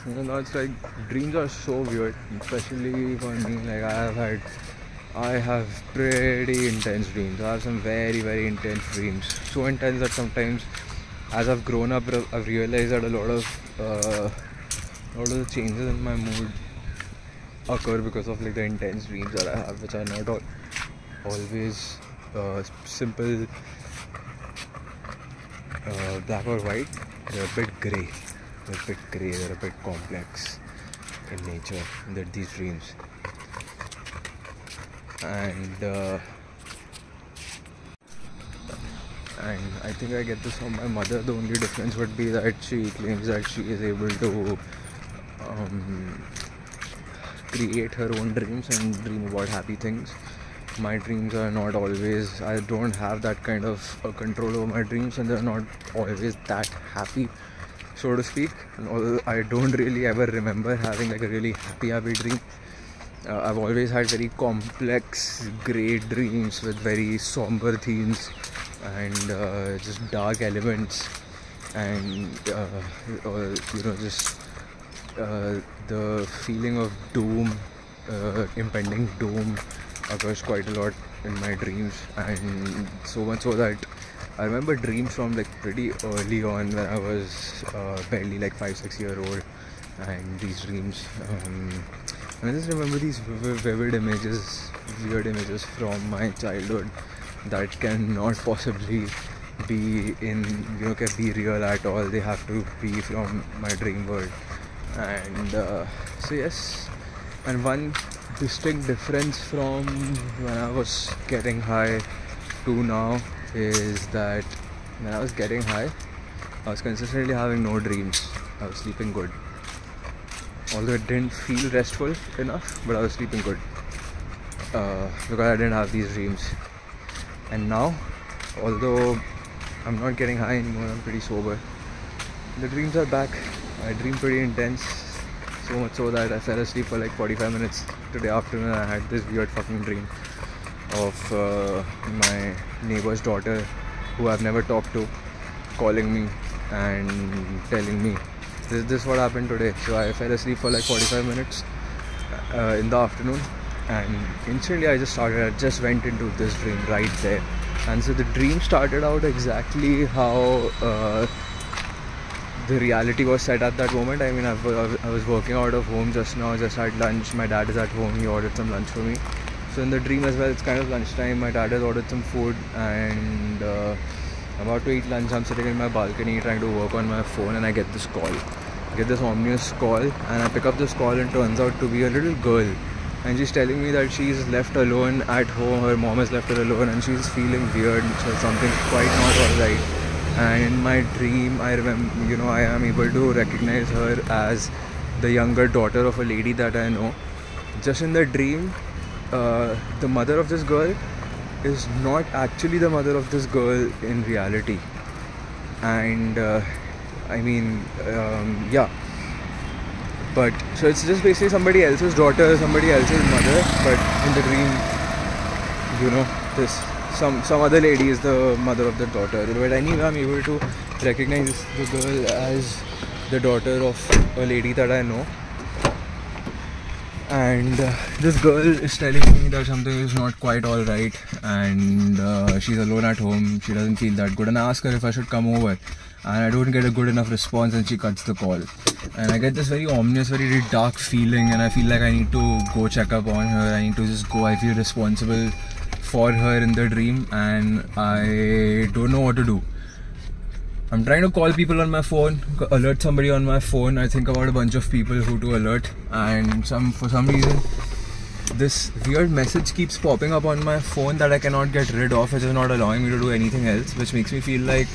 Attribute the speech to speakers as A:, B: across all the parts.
A: You know, it's like dreams are so weird, especially for me. Like I have pretty intense dreams. I have some very, very intense dreams. So intense that sometimes, as I've grown up, I've realized that a lot of the changes in my mood occur because of like the intense dreams that I have, which are not always simple black or white. They're a bit grey. They're a bit complex in nature. These dreams, and I think I get this from my mother. The only difference would be that she claims that she is able to create her own dreams and dream about happy things. My dreams are not always, I don't have that kind of control over my dreams, and they're not always that happy, so to speak. And although I don't really ever remember having like a really happy dream. I've always had very complex grey dreams with very somber themes and just dark elements, and just the feeling of doom, impending doom occurs quite a lot in my dreams, and so much so that I remember dreams from like pretty early on when I was barely like 5-6 year old, and these dreams I just remember these vivid images, weird images from my childhood that cannot possibly be can be real at all. They have to be from my dream world. And so yes, and one distinct difference from when I was getting high to now is that when I was getting high, I was consistently having no dreams. I was sleeping good. Although it didn't feel restful enough, but I was sleeping good because I didn't have these dreams. And now, although I'm not getting high anymore, I'm pretty sober, the dreams are back. I dream pretty intense, so much so that I fell asleep for like 45 minutes today afternoon. I had this weird fucking dream of my neighbor's daughter, who I've never talked to, calling me and telling me this is what happened today. So I fell asleep for like 45 minutes in the afternoon, and instantly I just went into this dream right there. And so the dream started out exactly how the reality was set at that moment. I mean, I was working out of home just now, just had lunch. My dad is at home, he ordered some lunch for me. So in the dream as well, it's kind of lunchtime. My dad has ordered some food, and I'm about to eat lunch. I'm sitting in my balcony trying to work on my phone, and I get this call. I get this ominous call, and I pick up this call, and it turns out to be a little girl. And she's telling me that she's left alone at home. Her mom has left her alone, and she's feeling weird. So something's quite not alright. And in my dream, I remember, I am able to recognize her as the younger daughter of a lady that I know. Just in the dream, the mother of this girl is not actually the mother of this girl in reality. And yeah. But so it's just basically somebody else's daughter, somebody else's mother. But in the dream, some other lady is the mother of the daughter. But anyway, I'm able to recognize the girl as the daughter of a lady that I know. And this girl is telling me that something is not quite alright, and she's alone at home. She doesn't feel that good, and I ask her if I should come over, and I don't get a good enough response, and she cuts the call. And I get this very ominous, very dark feeling, and I feel like I need to go check up on her. I need to just go. I feel responsible for her in the dream, and I don't know what to do. I'm trying to call people on my phone, alert somebody on my phone. I think about a bunch of people who to alert, and for some reason this weird message keeps popping up on my phone that I cannot get rid of, which is not allowing me to do anything else, which makes me feel like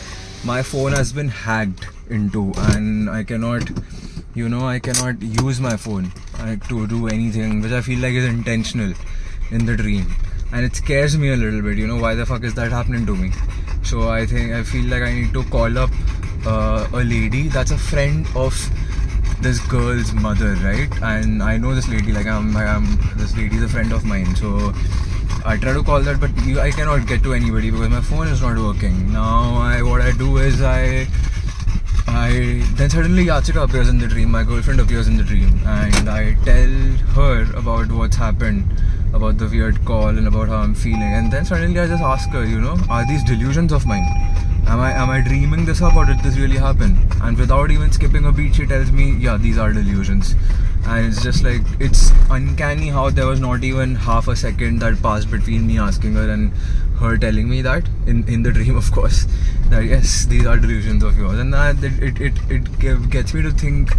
A: my phone has been hacked into, and I cannot use my phone to do anything, which I feel like is intentional in the dream. And it scares me a little bit, why the fuck is that happening to me? So I feel like I need to call up a lady that's a friend of this girl's mother, right? And I know this lady, this lady is a friend of mine. So I try to call that, but I cannot get to anybody because my phone is not working. Now what I do is I Then suddenly Yachika appears in the dream, my girlfriend appears in the dream, and I tell her about what's happened, about the weird call and about how I'm feeling. And then suddenly I just ask her, are these delusions of mine? Am I dreaming this up, or did this really happen? And without even skipping a beat, she tells me, yeah, these are delusions. And it's just like, it's uncanny how there was not even half a second that passed between me asking her and her telling me that, in the dream of course, that yes, these are delusions of yours. And that it gets me to think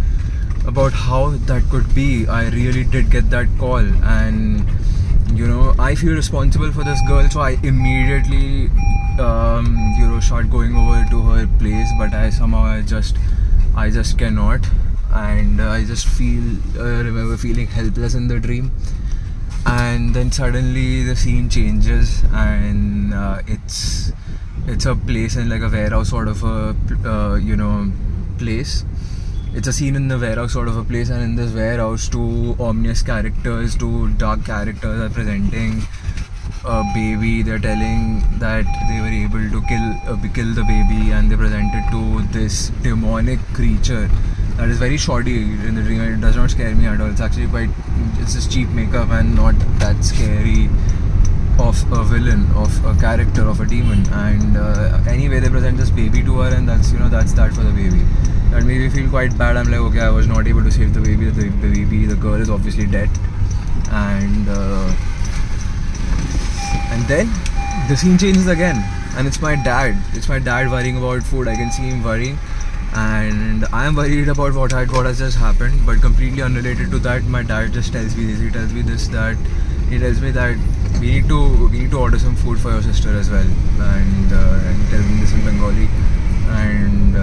A: about how that could be. I really did get that call, and I feel responsible for this girl, so I immediately start going over to her place, but I just cannot. And I just remember feeling helpless in the dream. And then suddenly the scene changes, and it's a place in like a warehouse sort of a place. It's a scene in the warehouse sort of a place, and in this warehouse, two ominous characters, two dark characters are presenting a baby. They're telling that they were able to kill the baby, and they present it to this demonic creature that is very shoddy in the dream. It does not scare me at all. It's actually it's just cheap makeup and not that scary of a villain, of a character, of a demon. And anyway, they present this baby to her, and that's that for the baby. That made me feel quite bad. I'm like, okay, I was not able to save the baby. The girl is obviously dead. And then the scene changes again, and it's my dad. It's my dad worrying about food. I can see him worrying, and I am worried about what has just happened. But completely unrelated to that, my dad just tells me this. He tells me that we need to order some food for your sister as well. And he tells me this in Bengali, and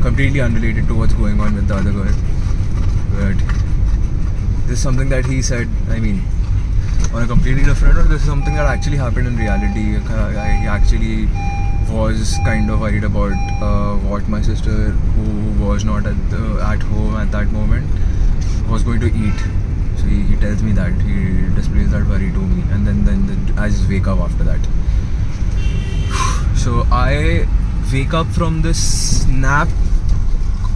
A: completely unrelated to what's going on with the other girl. But this is something that he said. I mean, on a completely different note, this is something that actually happened in reality. I actually was kind of worried about what my sister, who was not at home at that moment, was going to eat. So he tells me that, he displays that worry to me, and then I just wake up after that. So I wake up from this nap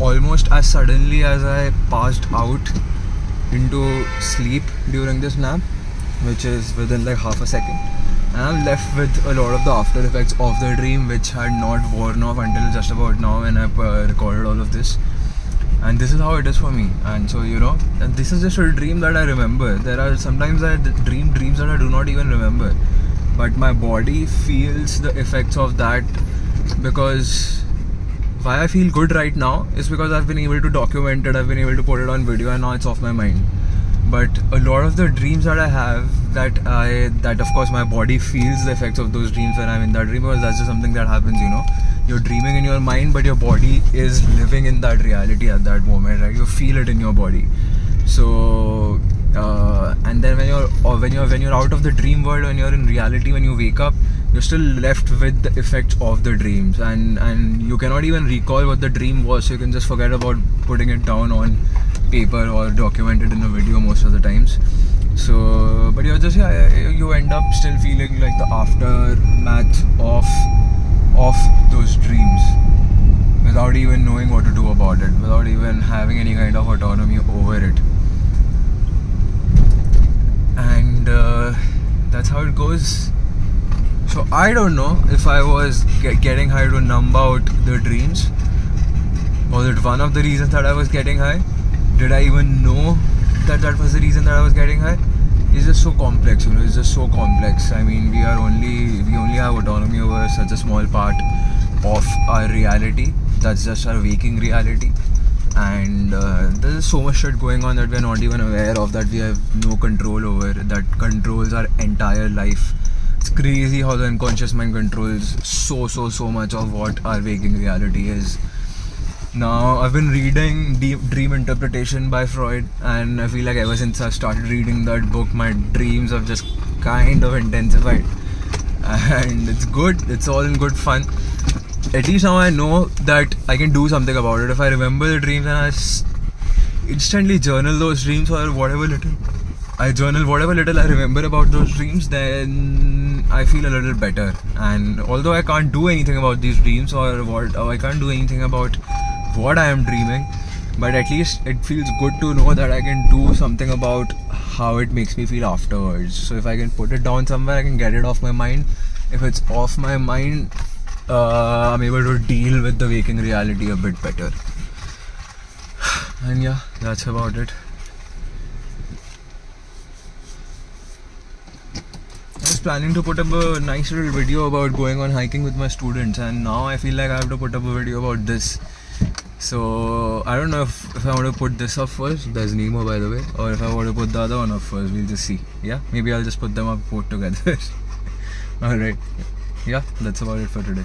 A: almost as suddenly as I passed out into sleep during this nap, which is within like half a second. And I'm left with a lot of the after effects of the dream, which had not worn off until just about now when I recorded all of this. And this is how it is for me. And so and this is just a dream that I remember. There are sometimes I dream dreams that I do not even remember, but my body feels the effects of that, because why I feel good right now is because I've been able to document it, I've been able to put it on video, and now it's off my mind. But a lot of the dreams that I have, that of course my body feels the effects of those dreams when I'm in that dream, because that's just something that happens. You're dreaming in your mind, but your body is living in that reality at that moment, right? You feel it in your body. So and then when you're out of the dream world, when you're in reality, when you wake up, you're still left with the effects of the dreams, and you cannot even recall what the dream was, so you can just forget about putting it down on paper or document it in a video most of the times. So but you end up still feeling like the aftermath of those dreams, without even knowing what to do about it, without even having any kind of autonomy over it. And that's how it goes. So I don't know if I was getting high to numb out the dreams. Was it one of the reasons that I was getting high? Did I even know that was the reason that I was getting high? It's just so complex, it's just so complex. I mean, we only have autonomy over such a small part of our reality. That's just our waking reality. And there's so much shit going on that we're not even aware of, that we have no control over, that controls our entire life. It's crazy how the unconscious mind controls so much of what our waking reality is. Now, I've been reading Dream Interpretation by Freud, and I feel like ever since I started reading that book, my dreams have just kind of intensified. And it's good, it's all in good fun. At least now I know that I can do something about it. If I remember the dreams and I instantly journal those dreams, or whatever little I remember about those dreams, then I feel a little better. And although I can't do anything about these dreams, or I can't do anything about what I am dreaming, but at least it feels good to know that I can do something about how it makes me feel afterwards. So if I can put it down somewhere, I can get it off my mind. If it's off my mind, I'm able to deal with the waking reality a bit better. And yeah, that's about it. I was planning to put up a nice little video about going on hiking with my students, and now I feel like I have to put up a video about this. So I don't know if I want to put this up first, there's Nemo by the way, or if I want to put the other one up first. We'll just see. Yeah, maybe I'll just put them up both together. Alright, yeah, that's about it for today.